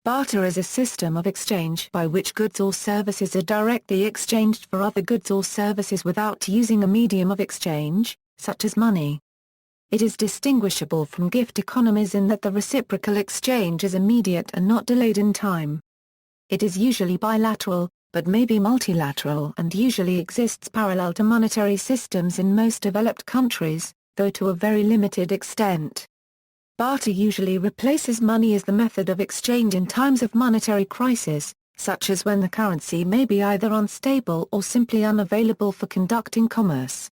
Barter is a system of exchange by which goods or services are directly exchanged for other goods or services without using a medium of exchange, such as money. It is distinguishable from gift economies in that the reciprocal exchange is immediate and not delayed in time. It is usually bilateral, but may be multilateral and usually exists parallel to monetary systems in most developed countries, though to a very limited extent. Barter usually replaces money as the method of exchange in times of monetary crisis, such as when the currency may be either unstable or simply unavailable for conducting commerce.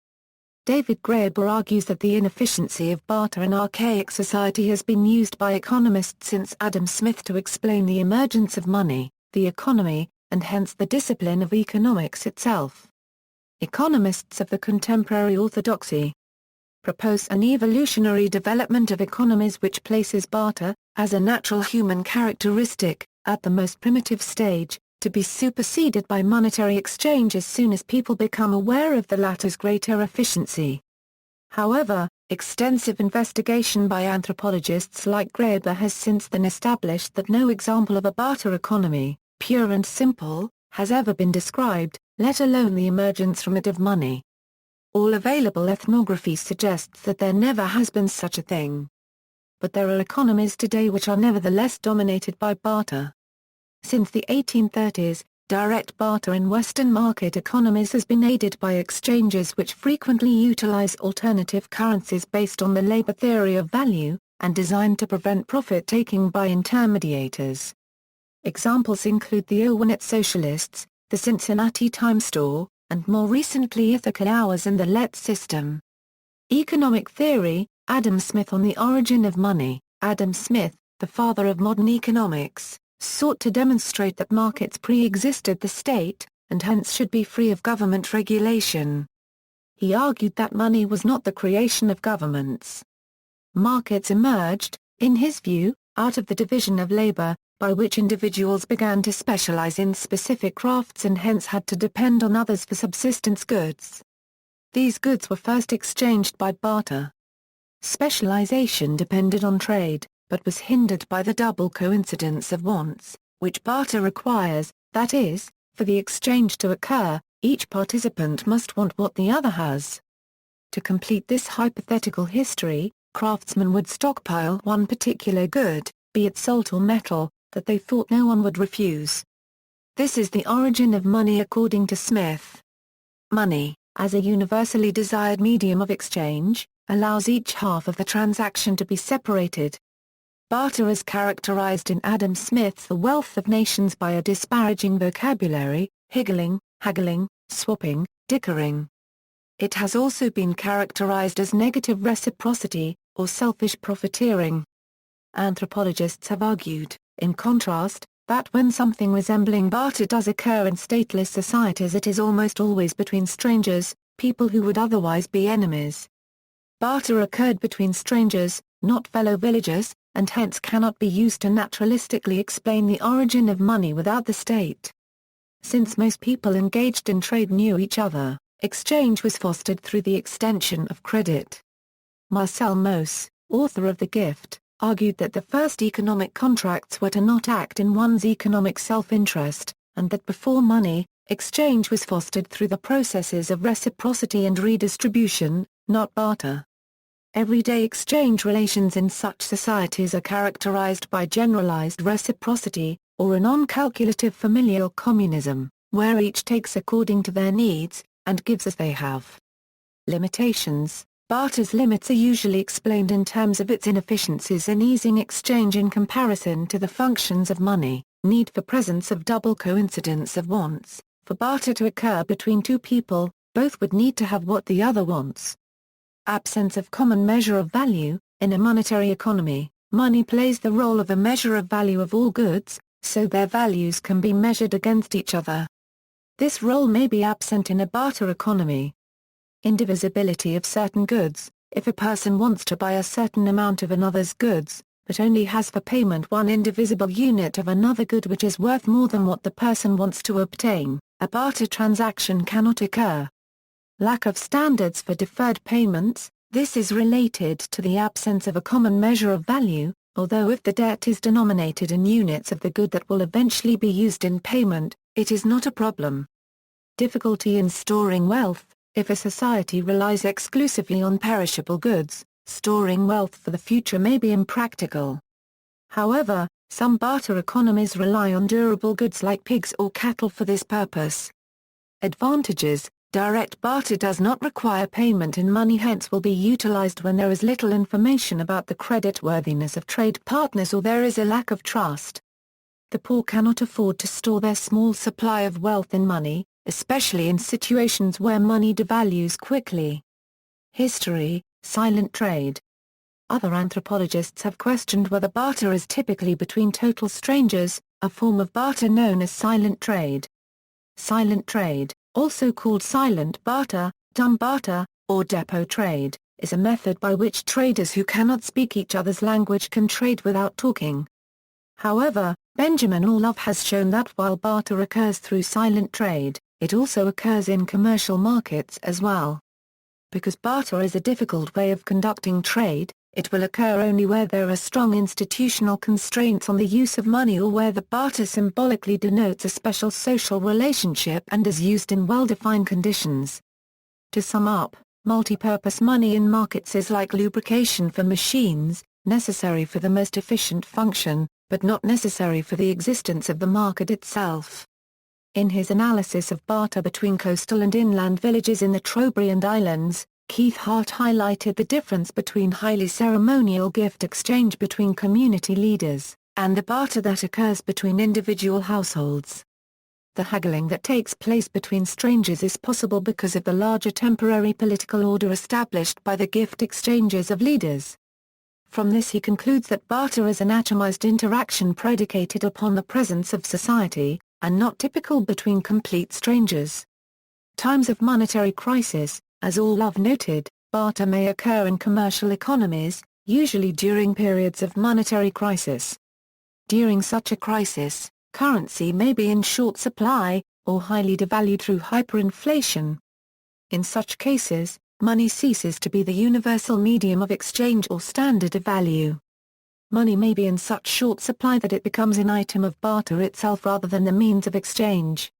David Graeber argues that the inefficiency of barter in archaic society has been used by economists since Adam Smith to explain the emergence of money, the economy, and hence the discipline of economics itself. Economists of the contemporary orthodoxy propose an evolutionary development of economies which places barter, as a natural human characteristic, at the most primitive stage, to be superseded by monetary exchange as soon as people become aware of the latter's greater efficiency. However, extensive investigation by anthropologists like Graeber has since then established that no example of a barter economy, pure and simple, has ever been described, let alone the emergence from it of money. All available ethnography suggests that there never has been such a thing. But there are economies today which are nevertheless dominated by barter. Since the 1830s, direct barter in Western market economies has been aided by exchanges which frequently utilize alternative currencies based on the labor theory of value, and designed to prevent profit-taking by intermediators. Examples include the Owenett Socialists, the Cincinnati Time Store, and more recently ethical hours and the Let system. Economic theory, Adam Smith on the origin of money. Adam Smith, the father of modern economics, sought to demonstrate that markets pre-existed the state, and hence should be free of government regulation. He argued that money was not the creation of governments. Markets emerged, in his view, out of the division of labor, by which individuals began to specialize in specific crafts and hence had to depend on others for subsistence goods. These goods were first exchanged by barter. Specialization depended on trade, but was hindered by the double coincidence of wants, which barter requires, that is, for the exchange to occur, each participant must want what the other has. To complete this hypothetical history, craftsmen would stockpile one particular good, be it salt or metal, that they thought no one would refuse. This is the origin of money according to Smith. Money, as a universally desired medium of exchange, allows each half of the transaction to be separated. Barter is characterized in Adam Smith's The Wealth of Nations by a disparaging vocabulary, higgling, haggling, swapping, dickering. It has also been characterized as negative reciprocity, or selfish profiteering. Anthropologists have argued, in contrast, that when something resembling barter does occur in stateless societies it is almost always between strangers, people who would otherwise be enemies. Barter occurred between strangers, not fellow villagers, and hence cannot be used to naturalistically explain the origin of money without the state. Since most people engaged in trade knew each other, exchange was fostered through the extension of credit. Marcel Mauss, author of The Gift, argued that the first economic contracts were to not act in one's economic self-interest, and that before money, exchange was fostered through the processes of reciprocity and redistribution, not barter. Everyday exchange relations in such societies are characterized by generalized reciprocity, or a non-calculative familial communism, where each takes according to their needs, and gives as they have. Limitations. Barter's limits are usually explained in terms of its inefficiencies in easing exchange in comparison to the functions of money, need for presence of double coincidence of wants. For barter to occur between two people, both would need to have what the other wants. Absence of common measure of value. In a monetary economy, money plays the role of a measure of value of all goods, so their values can be measured against each other. This role may be absent in a barter economy. Indivisibility of certain goods. If a person wants to buy a certain amount of another's goods, but only has for payment one indivisible unit of another good which is worth more than what the person wants to obtain, a barter transaction cannot occur. Lack of standards for deferred payments. This is related to the absence of a common measure of value, although if the debt is denominated in units of the good that will eventually be used in payment, it is not a problem. Difficulty in storing wealth. If a society relies exclusively on perishable goods, storing wealth for the future may be impractical. However, some barter economies rely on durable goods like pigs or cattle for this purpose. Advantages. Direct barter does not require payment in money, hence will be utilized when there is little information about the creditworthiness of trade partners or there is a lack of trust. The poor cannot afford to store their small supply of wealth in money, especially in situations where money devalues quickly. History. Silent trade. Other anthropologists have questioned whether barter is typically between total strangers, a form of barter known as silent trade. Silent trade, also called silent barter, dumb barter, or depot trade, is a method by which traders who cannot speak each other's language can trade without talking. However, Benjamin Orlov has shown that while barter occurs through silent trade, it also occurs in commercial markets as well. Because barter is a difficult way of conducting trade, it will occur only where there are strong institutional constraints on the use of money or where the barter symbolically denotes a special social relationship and is used in well-defined conditions. To sum up, multi-purpose money in markets is like lubrication for machines, necessary for the most efficient function, but not necessary for the existence of the market itself. In his analysis of barter between coastal and inland villages in the Trobriand Islands, Keith Hart highlighted the difference between highly ceremonial gift exchange between community leaders, and the barter that occurs between individual households. The haggling that takes place between strangers is possible because of the larger temporary political order established by the gift exchanges of leaders. From this he concludes that barter is an atomized interaction predicated upon the presence of society, and not typical between complete strangers. Times of monetary crisis. As Orlov noted, barter may occur in commercial economies, usually during periods of monetary crisis. During such a crisis, currency may be in short supply, or highly devalued through hyperinflation. In such cases, money ceases to be the universal medium of exchange or standard of value. Money may be in such short supply that it becomes an item of barter itself rather than the means of exchange.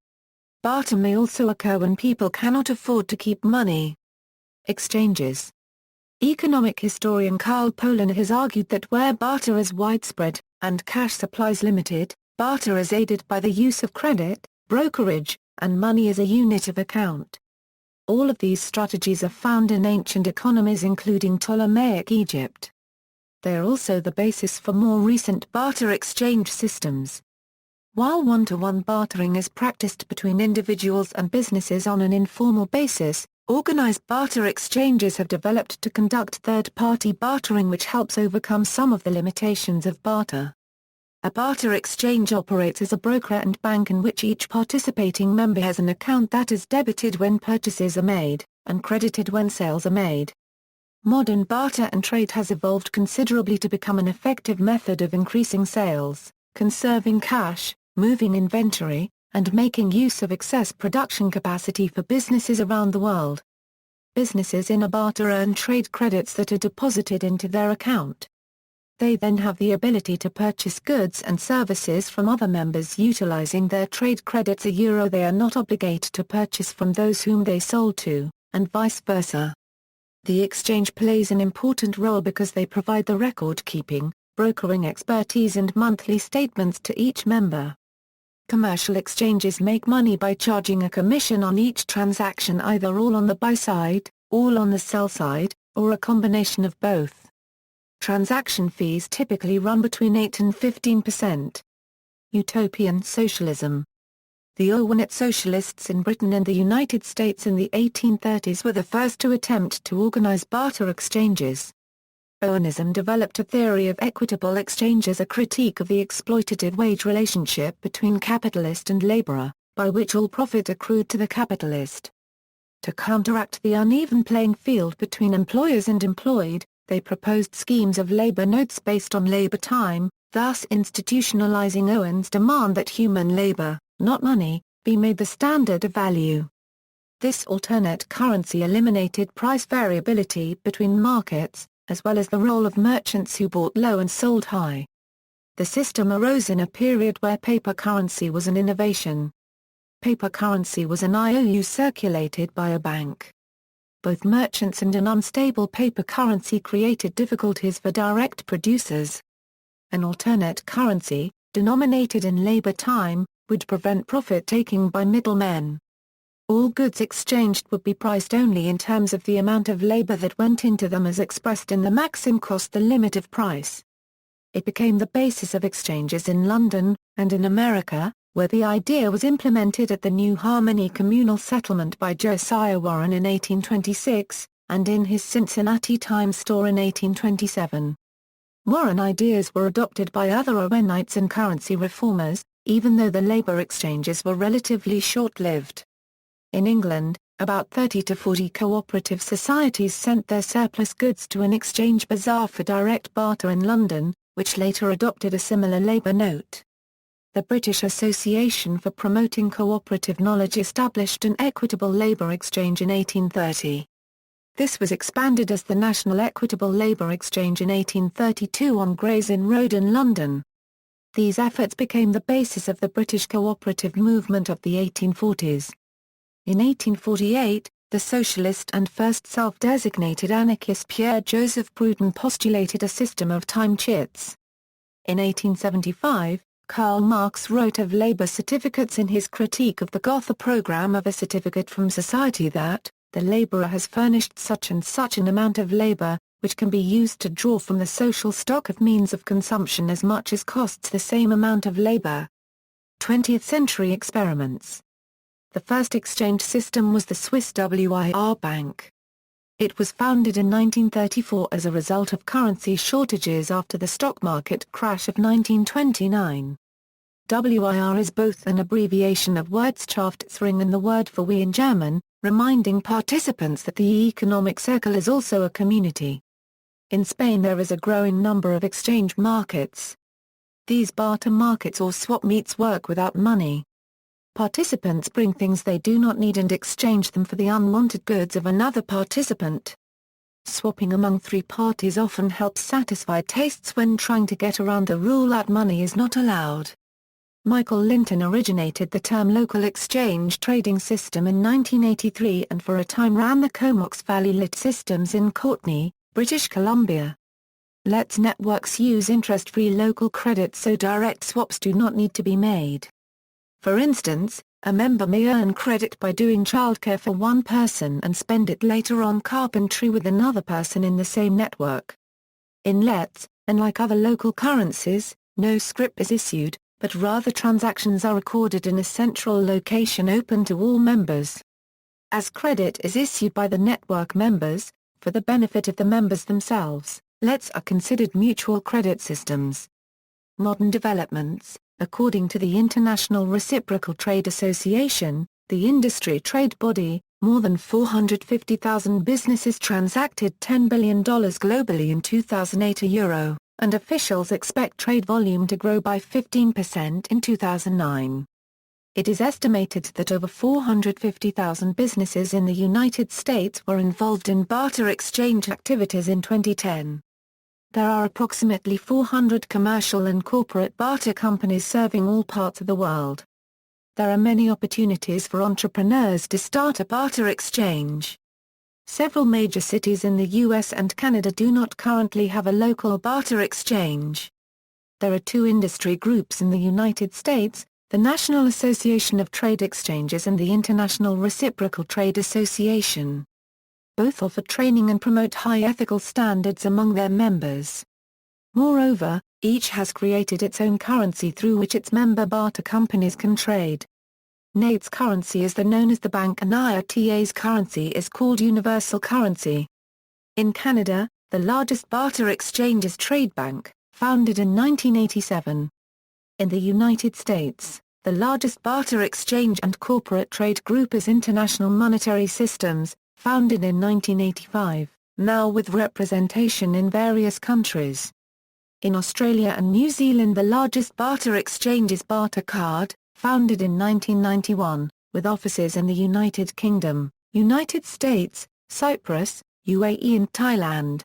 Barter may also occur when people cannot afford to keep money. Exchanges. Economic historian Karl Polan has argued that where barter is widespread, and cash supplies limited, barter is aided by the use of credit, brokerage, and money as a unit of account. All of these strategies are found in ancient economies including Ptolemaic Egypt. They are also the basis for more recent barter exchange systems. While one-to-one bartering is practiced between individuals and businesses on an informal basis, organized barter exchanges have developed to conduct third-party bartering which helps overcome some of the limitations of barter. A barter exchange operates as a broker and bank in which each participating member has an account that is debited when purchases are made, and credited when sales are made. Modern barter and trade has evolved considerably to become an effective method of increasing sales, conserving cash, moving inventory, and making use of excess production capacity for businesses around the world. Businesses in a barter earn trade credits that are deposited into their account. They then have the ability to purchase goods and services from other members utilizing their trade credits. They are not obligated to purchase from those whom they sold to, and vice versa. The exchange plays an important role because they provide the record-keeping, brokering expertise and monthly statements to each member. Commercial exchanges make money by charging a commission on each transaction, either all on the buy side, all on the sell side, or a combination of both. Transaction fees typically run between 8 and 15%. Utopian socialism. The Owenite Socialists in Britain and the United States in the 1830s were the first to attempt to organize barter exchanges. Owenism developed a theory of equitable exchange as a critique of the exploitative wage relationship between capitalist and laborer, by which all profit accrued to the capitalist. To counteract the uneven playing field between employers and employed, they proposed schemes of labor notes based on labor time, thus institutionalizing Owen's demand that human labor, not money, be made the standard of value. This alternate currency eliminated price variability between markets, as well as the role of merchants who bought low and sold high. The system arose in a period where paper currency was an innovation. Paper currency was an IOU circulated by a bank. Both merchants and an unstable paper currency created difficulties for direct producers. An alternate currency, denominated in labor time, would prevent profit-taking by middlemen. All goods exchanged would be priced only in terms of the amount of labor that went into them as expressed in the maxim cost, the limit of price. It became the basis of exchanges in London, and in America, where the idea was implemented at the New Harmony communal settlement by Josiah Warren in 1826, and in his Cincinnati Times store in 1827. Warren ideas were adopted by other Owenites and currency reformers, even though the labor exchanges were relatively short-lived. In England, about 30 to 40 cooperative societies sent their surplus goods to an exchange bazaar for direct barter in London, which later adopted a similar labor note. The British Association for Promoting Cooperative Knowledge established an equitable labour exchange in 1830. This was expanded as the National Equitable Labour Exchange in 1832 on Gray's Inn Road in London. These efforts became the basis of the British cooperative movement of the 1840s. In 1848, the socialist and first self-designated anarchist Pierre-Joseph Proudhon postulated a system of time chits. In 1875, Karl Marx wrote of labor certificates in his critique of the Gotha program of a certificate from society that, the laborer has furnished such and such an amount of labor, which can be used to draw from the social stock of means of consumption as much as costs the same amount of labor. 20th century experiments. The first exchange system was the Swiss WIR Bank. It was founded in 1934 as a result of currency shortages after the stock market crash of 1929. WIR is both an abbreviation of Wirtschaftsring and the word for we in German, reminding participants that the economic circle is also a community. In Spain there is a growing number of exchange markets. These barter markets or swap meets work without money. Participants bring things they do not need and exchange them for the unwanted goods of another participant. Swapping among three parties often helps satisfy tastes when trying to get around the rule that money is not allowed. Michael Linton originated the term local exchange trading system in 1983 and for a time ran the Comox Valley Lit Systems in Courtenay, British Columbia. Let's networks use interest-free local credit so direct swaps do not need to be made. For instance, a member may earn credit by doing childcare for one person and spend it later on carpentry with another person in the same network. In Let's, unlike other local currencies, no scrip is issued, but rather transactions are recorded in a central location open to all members. As credit is issued by the network members, for the benefit of the members themselves, Let's are considered mutual credit systems. Modern developments. According to the International Reciprocal Trade Association, the industry trade body, more than 450,000 businesses transacted $10 billion globally in 2008 euro, and officials expect trade volume to grow by 15% in 2009. It is estimated that over 450,000 businesses in the United States were involved in barter exchange activities in 2010. There are approximately 400 commercial and corporate barter companies serving all parts of the world. There are many opportunities for entrepreneurs to start a barter exchange. Several major cities in the US and Canada do not currently have a local barter exchange. There are two industry groups in the United States, the National Association of Trade Exchanges and the International Reciprocal Trade Association. Both offer training and promote high ethical standards among their members. Moreover, each has created its own currency through which its member barter companies can trade. NATE's currency is known as the bank and IRTA's currency is called universal currency. In Canada, the largest barter exchange is TradeBank, founded in 1987. In the United States, the largest barter exchange and corporate trade group is International Monetary Systems, founded in 1985, now with representation in various countries. In Australia and New Zealand the largest barter exchange is Bartercard, founded in 1991, with offices in the United Kingdom, United States, Cyprus, UAE and Thailand.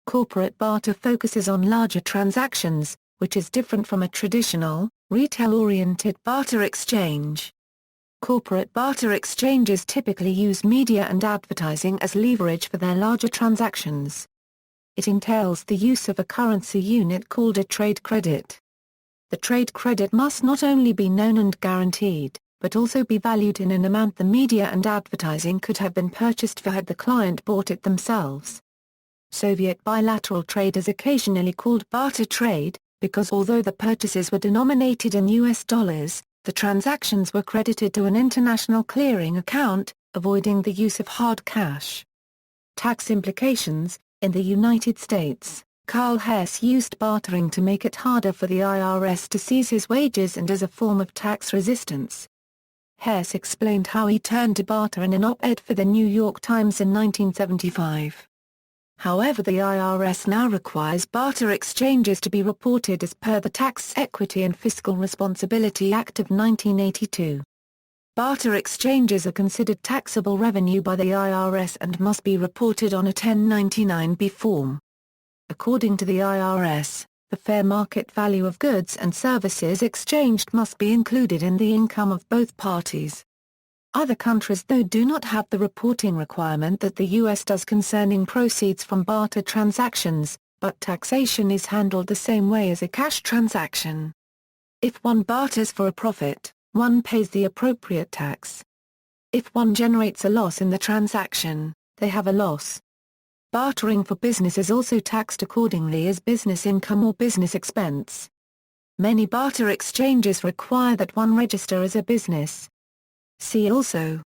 Corporate barter focuses on larger transactions, which is different from a traditional, retail-oriented barter exchange. Corporate barter exchanges typically use media and advertising as leverage for their larger transactions. It entails the use of a currency unit called a trade credit. The trade credit must not only be known and guaranteed, but also be valued in an amount the media and advertising could have been purchased for had the client bought it themselves. Soviet bilateral trade is occasionally called barter trade, because although the purchases were denominated in US dollars, the transactions were credited to an international clearing account, avoiding the use of hard cash. Tax implications. In the United States, Karl Hess used bartering to make it harder for the IRS to seize his wages and as a form of tax resistance. Hess explained how he turned to barter in an op-ed for the New York Times in 1975. However, the IRS now requires barter exchanges to be reported as per the Tax Equity and Fiscal Responsibility Act of 1982. Barter exchanges are considered taxable revenue by the IRS and must be reported on a 1099-B form. According to the IRS, the fair market value of goods and services exchanged must be included in the income of both parties. Other countries though do not have the reporting requirement that the U.S. does concerning proceeds from barter transactions, but taxation is handled the same way as a cash transaction. If one barters for a profit, one pays the appropriate tax. If one generates a loss in the transaction, they have a loss. Bartering for business is also taxed accordingly as business income or business expense. Many barter exchanges require that one register as a business. See also.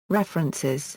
References